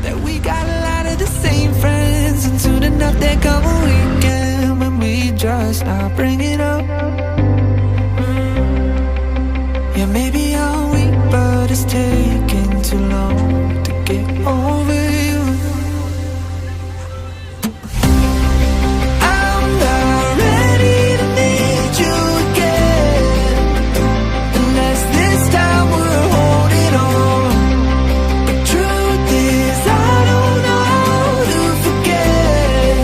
That we got a lot of the same friends, and soon enough there come a weekend when we just not bring it up. Yeah, maybe I'm weak, but it's taking too long to get over you. I'm not ready to need you again, unless this time we're holding on. The truth is I don't know how to forget.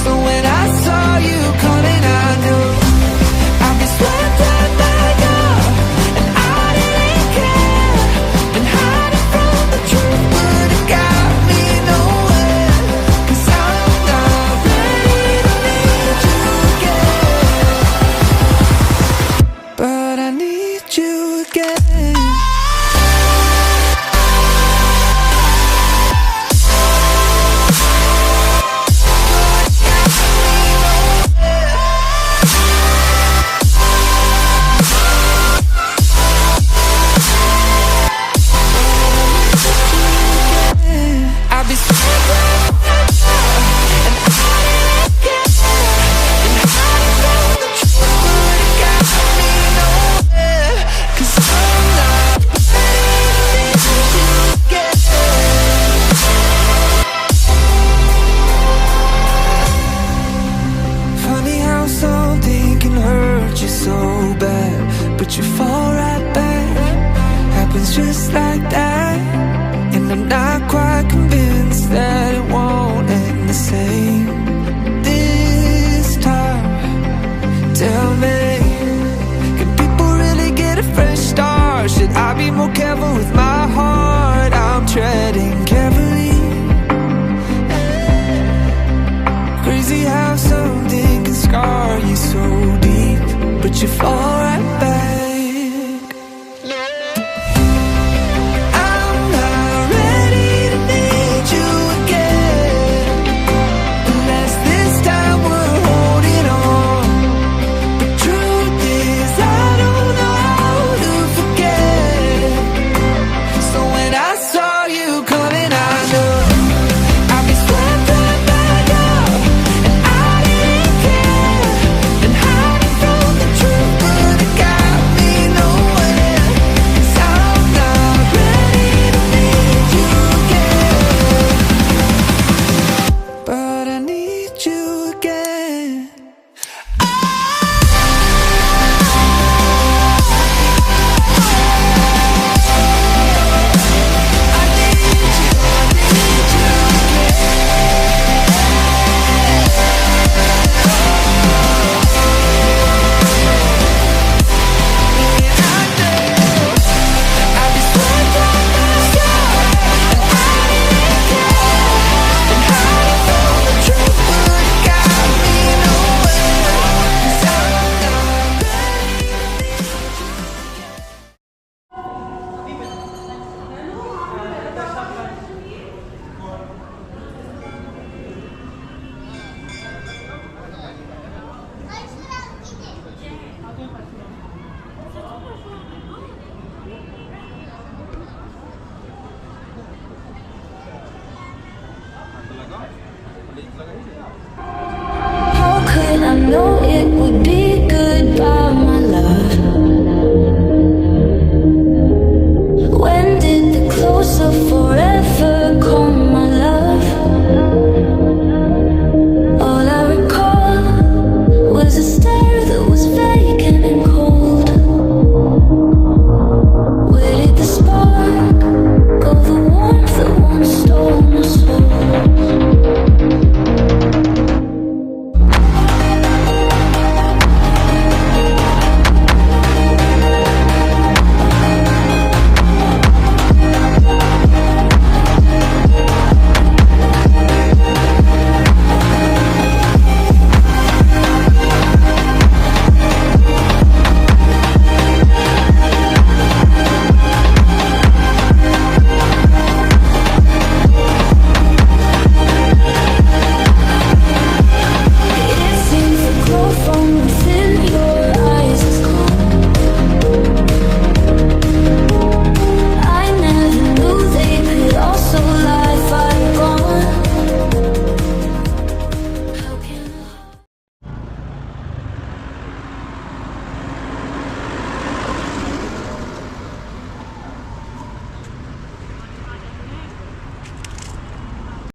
So when I saw you coming, I knew I'd be swept up by love, and I didn't care. And hiding from the truth would've got me nowhere. 'Cause I'm not ready to need you again, but I need you again. I'd be swept up and I didn't care. And hiding from the truth would've got me nowhere. 'Cause I'm not ready to need you again. Funny how something can hurt you so bad, but you fall right back. Happens just like that. And I'm not quite convinced that it won't end the same this time. Tell me, can people really get a fresh start? Should I be more careful with my heart? I'm treading carefully. Crazy how something can scar you so deep, but you fall